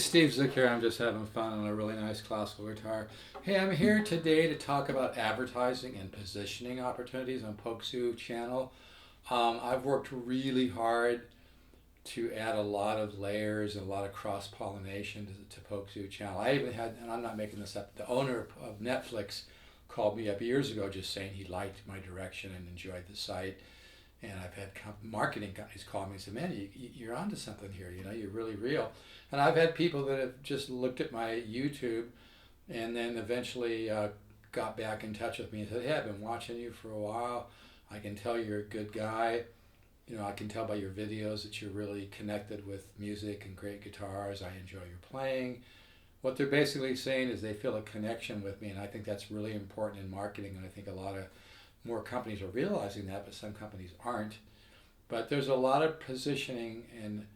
Steve Zook here. I'm just having fun on a really nice classical guitar. Hey, I'm here today to talk about advertising and positioning opportunities on Polkzoo channel. I've worked really hard to add a lot of layers and a lot of cross-pollination to Polkzoo channel. I even had, and I'm not making this up, the owner of Netflix called me up years ago just saying he liked my direction and enjoyed the site. And I've had marketing companies call me and say, man, you're onto something here, you know, you're really real. And I've had people that have just looked at my YouTube and then eventually got back in touch with me and said, hey, I've been watching you for a while. I can tell you're a good guy. You know, I can tell by your videos that you're really connected with music and great guitars. I enjoy your playing. What they're basically saying is they feel a connection with me, and I think that's really important in marketing, and I think a lot of more companies are realizing that, but some companies aren't. But there's a lot of positioning and,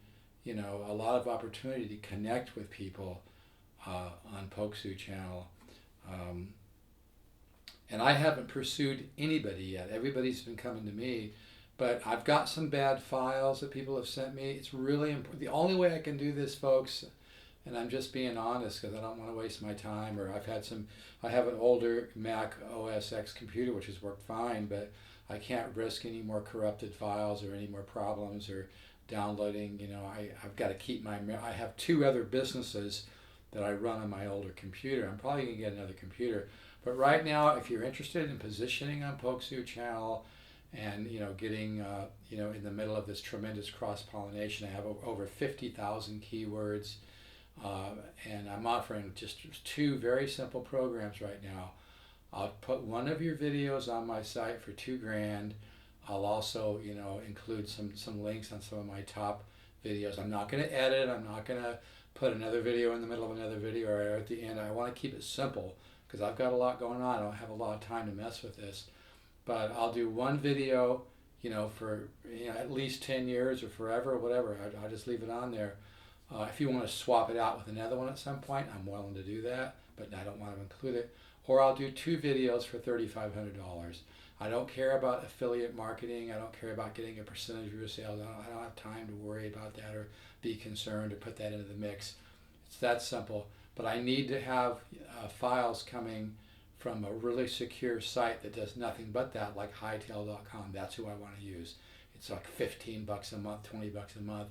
you know, a lot of opportunity to connect with people on Polkzoo channel. And I haven't pursued anybody yet. Everybody's been coming to me, but I've got some bad files that people have sent me. It's really important. The only way I can do this, folks, and I'm just being honest because I don't want to waste my time, or I have an older Mac OS X computer which has worked fine, but I can't risk any more corrupted files or any more problems or downloading. You know, I've got to keep I have two other businesses that I run on my older computer. I'm probably going to get another computer. But right now, if you're interested in positioning on Polkzoo channel and, you know, getting, you know, in the middle of this tremendous cross-pollination, I have over 50,000 keywords. And I'm offering just two very simple programs right now. I'll put one of your videos on my site for $2,000. I'll also, you know, include some links on some of my top videos. I'm not going to edit. I'm not going to put another video in the middle of another video or at the end. I want to keep it simple because I've got a lot going on. I don't have a lot of time to mess with this. But I'll do one video, you know, for, you know, at least 10 years or forever or whatever. I'll just leave it on there. If you want to swap it out with another one at some point, I'm willing to do that, but I don't want to include it. Or I'll do two videos for $3,500. I don't care about affiliate marketing. I don't care about getting a percentage of your sales. I don't have time to worry about that or be concerned or put that into the mix. It's that simple. But I need to have files coming from a really secure site that does nothing but that, like hightail.com. That's who I want to use. It's like $15 a month, $20 a month.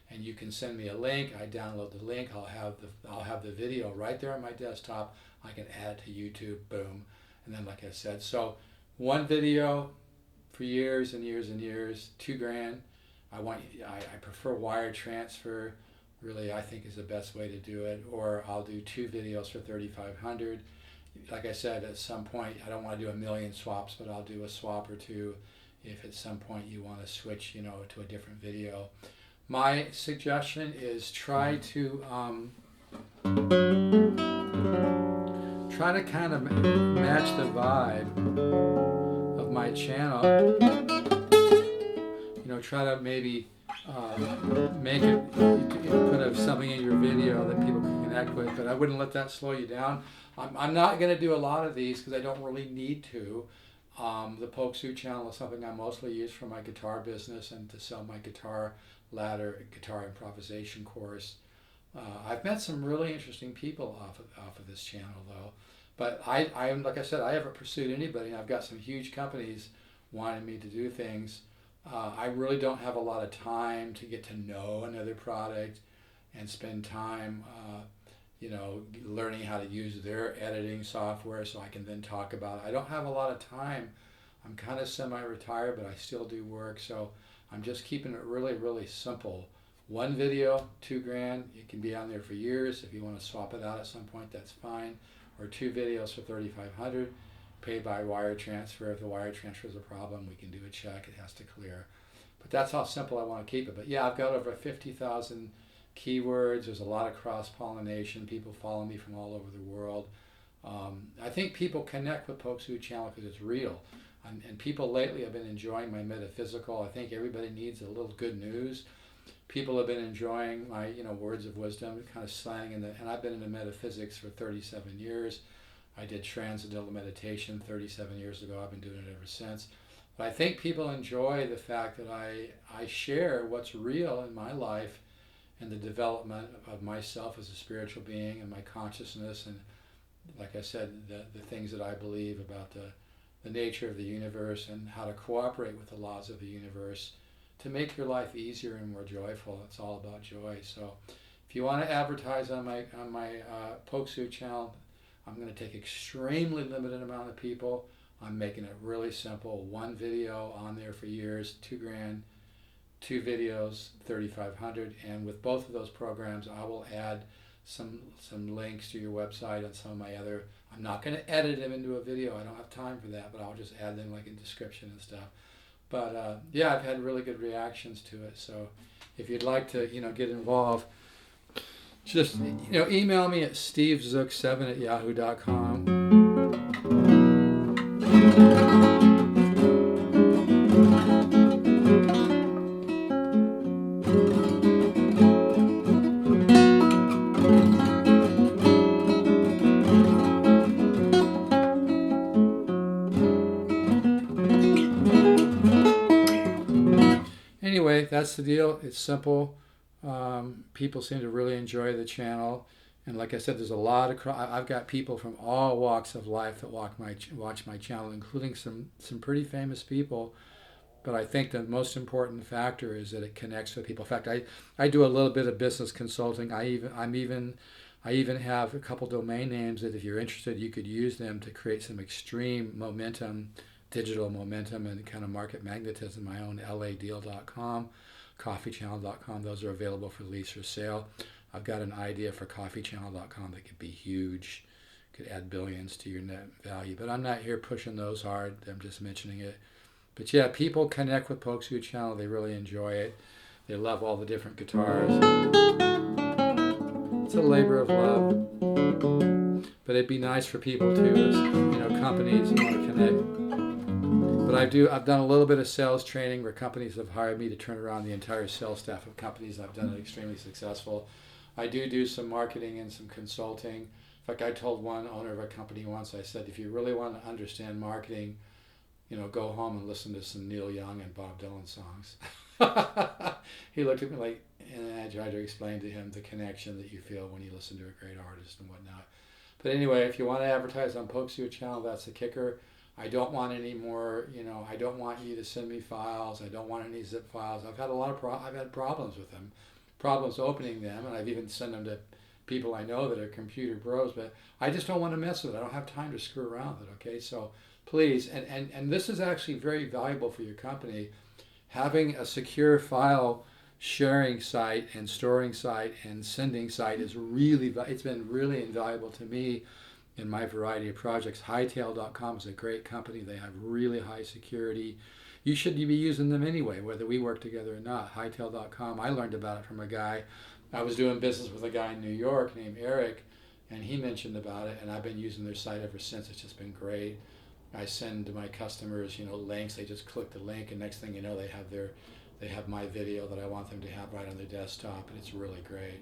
And you can send me a link. I download the link. I'll have the video right there on my desktop. I can add it to YouTube. Boom. And then, like I said, so one video for years and years and years. $2,000. I prefer wire transfer. Really, I think is the best way to do it. Or I'll do two videos for $3,500. Like I said, at some point, I don't want to do a million swaps, but I'll do a swap or two if at some point you want to switch, you know, to a different video. My suggestion is try to kind of match the vibe of my channel. You know, try to maybe make it, put something in your video that people can connect with, but I wouldn't let that slow you down. I'm not going to do a lot of these because I don't really need to. The Polkzoo channel is something I mostly use for my guitar business and to sell my guitar ladder guitar improvisation course. I've met some really interesting people off of this channel though, but I'm like I said, I haven't pursued anybody. I've got some huge companies wanting me to do things. I really don't have a lot of time to get to know another product and spend time you know, learning how to use their editing software so I can then talk about it. I don't have a lot of time. I'm kind of semi-retired, but I still do work, so I'm just keeping it really, really simple. One video, $2,000. It can be on there for years. If you want to swap it out at some point, that's fine. Or two videos for $3,500, paid by wire transfer. If the wire transfer is a problem, we can do a check. It has to clear. But that's how simple I want to keep it. But yeah, I've got over 50,000 keywords. There's a lot of cross-pollination. People follow me from all over the world. I think people connect with Polkzoo channel because it's real. And people lately have been enjoying my metaphysical. I think everybody needs a little good news. People have been enjoying my, you know, words of wisdom, kind of slang, and I've been into metaphysics for 37 years. I did transcendental meditation 37 years ago. I've been doing it ever since. But I think people enjoy the fact that I share what's real in my life and the development of myself as a spiritual being and my consciousness, and like I said, the things that I believe about the nature of the universe and how to cooperate with the laws of the universe to make your life easier and more joyful. It's all about joy. So if you want to advertise on my Polkzoo channel, I'm going to take extremely limited amount of people. I'm making it really simple. One video on there for years, $2,000. 2 videos, 3,500. And with both of those programs, I will add some links to your website and some of my other. I'm not going to edit them into a video. I don't have time for that, but I'll just add them like in description and stuff. But yeah, I've had really good reactions to it. So if you'd like to, get involved, just email me at stevezook7@yahoo.com. Anyway, that's the deal. It's simple. People seem to really enjoy the channel, and like I said, there's a lot of I've got people from all walks of life that watch my channel, including some pretty famous people. But I think the most important factor is that it connects with people. In fact, I do a little bit of business consulting. I even have a couple domain names that if you're interested, you could use them to create some extreme momentum, digital momentum, and kind of market magnetism. My own ladeal.com, coffeechannel.com. Those are available for lease or sale. I've got an idea for coffeechannel.com that could be huge, could add billions to your net value. But I'm not here pushing those hard. I'm just mentioning it. But yeah, people connect with Polkzoo channel. They really enjoy it. They love all the different guitars. It's a labor of love. But it'd be nice for people too, as companies want to connect. But I've done a little bit of sales training where companies have hired me to turn around the entire sales staff of companies. I've done it extremely successful. I do some marketing and some consulting. In fact, I told one owner of a company once, I said, if you really want to understand marketing, go home and listen to some Neil Young and Bob Dylan songs. He looked at me like, and I tried to explain to him the connection that you feel when you listen to a great artist and whatnot. But anyway, if you want to advertise on Polkzoo channel, that's the kicker. I don't want any more, I don't want you to send me files. I don't want any zip files. I've had I've had problems with them, problems opening them, and I've even sent them to people I know that are computer pros, but I just don't want to mess with it. I don't have time to screw around with it, okay? So please, and this is actually very valuable for your company, having a secure file sharing site and storing site and sending site is it's been really invaluable to me in my variety of projects. Hightail.com is a great company. They have really high security. You should be using them anyway, whether we work together or not. Hightail.com, I learned about it from a guy. I was doing business with a guy in New York named Eric, and he mentioned about it, and I've been using their site ever since. It's just been great. I send to my customers, links. They just click the link, and next thing you know, they have my video that I want them to have right on their desktop, and it's really great.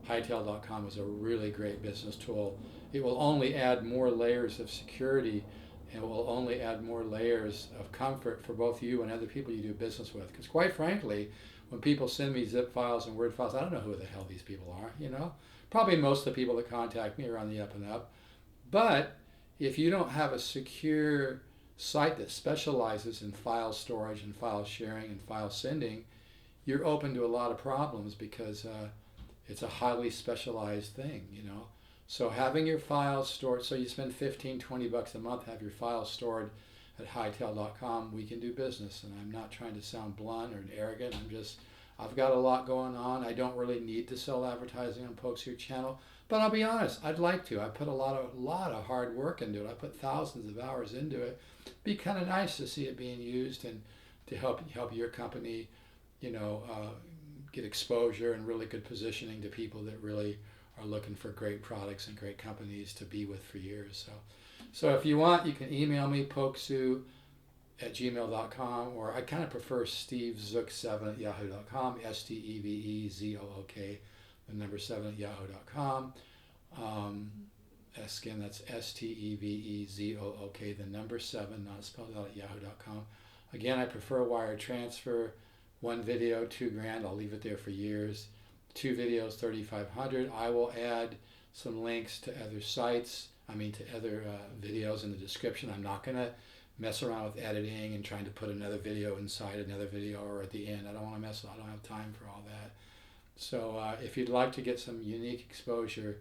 Hightail.com is a really great business tool. It will only add more layers of security, and it will only add more layers of comfort for both you and other people you do business with. Because quite frankly, when people send me zip files and Word files, I don't know who the hell these people are, Probably most of the people that contact me are on the up and up. But if you don't have a secure site that specializes in file storage and file sharing and file sending, you're open to a lot of problems because it's a highly specialized thing, So having your files stored, so you spend $15-20 a month, have your files stored at hightail.com, we can do business. And I'm not trying to sound blunt or arrogant. I've got a lot going on. I don't really need to sell advertising on Polkzoo channel, but I'll be honest, I'd like to. I put a lot of hard work into it. I put thousands of hours into it. It'd be kind of nice to see it being used and to help your company, get exposure and really good positioning to people that really are looking for great products and great companies to be with for years. So if you want, you can email me, polkzoo@gmail.com, or I kind of prefer stevezook7@yahoo.com, STEVEZOOK, the number 7@yahoo.com. Again, that's STEVEZOOK, the number 7, not spelled out, at yahoo.com. Again, I prefer wire transfer. One video, $2,000. I'll leave it there for years. 2 videos, 3,500. I will add some links to other sites, to other videos in the description. I'm not going to mess around with editing and trying to put another video inside another video or at the end. I don't want to mess, I don't have time for all that. So if you'd like to get some unique exposure,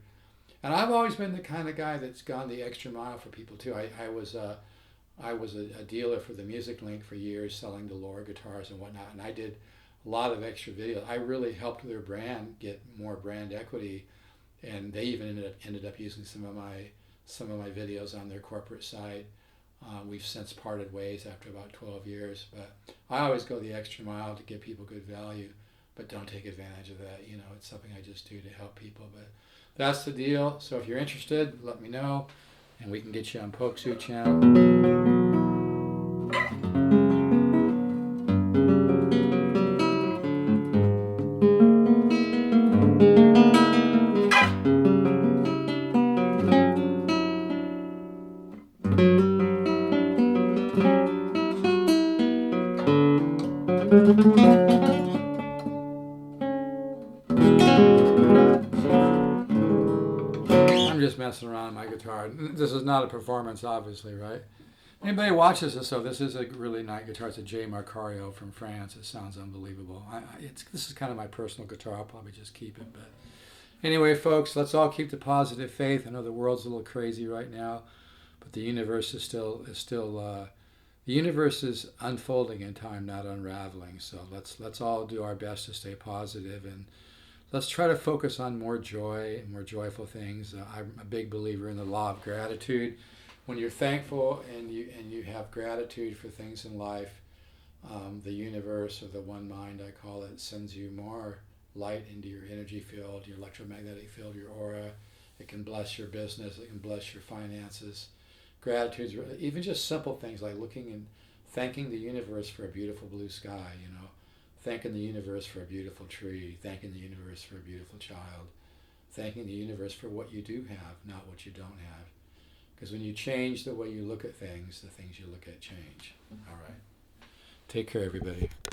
and I've always been the kind of guy that's gone the extra mile for people too. I was a dealer for the Music Link for years, selling the Laura guitars and whatnot, and I did a lot of extra videos. I really helped their brand get more brand equity, and they even ended up using some of my videos on their corporate site. We've since parted ways after about 12 years, but I always go the extra mile to give people good value, but don't take advantage of that. It's something I just do to help people, but that's the deal. So if you're interested, let me know, and we can get you on Polkzoo channel. I'm just messing around on my guitar. This is not a performance, obviously, right? Anybody watches this, this is a really nice guitar. It's a J. Marcario from France. It sounds unbelievable. This is kind of my personal guitar. I'll probably just keep it. But anyway, folks, let's all keep the positive faith. I know the world's a little crazy right now, but the universe is still the universe is unfolding in time, not unraveling. So let's all do our best to stay positive, and let's try to focus on more joy and more joyful things. I'm a big believer in the law of gratitude. When you're thankful and you have gratitude for things in life, the universe, or the one mind, I call it, sends you more light into your energy field, your electromagnetic field, your aura. It can bless your business. It can bless your finances. Gratitude, even just simple things like looking and thanking the universe for a beautiful blue sky, thanking the universe for a beautiful tree, thanking the universe for a beautiful child, thanking the universe for what you do have, not what you don't have. Because when you change the way you look at things, the things you look at change. All right. Take care, everybody.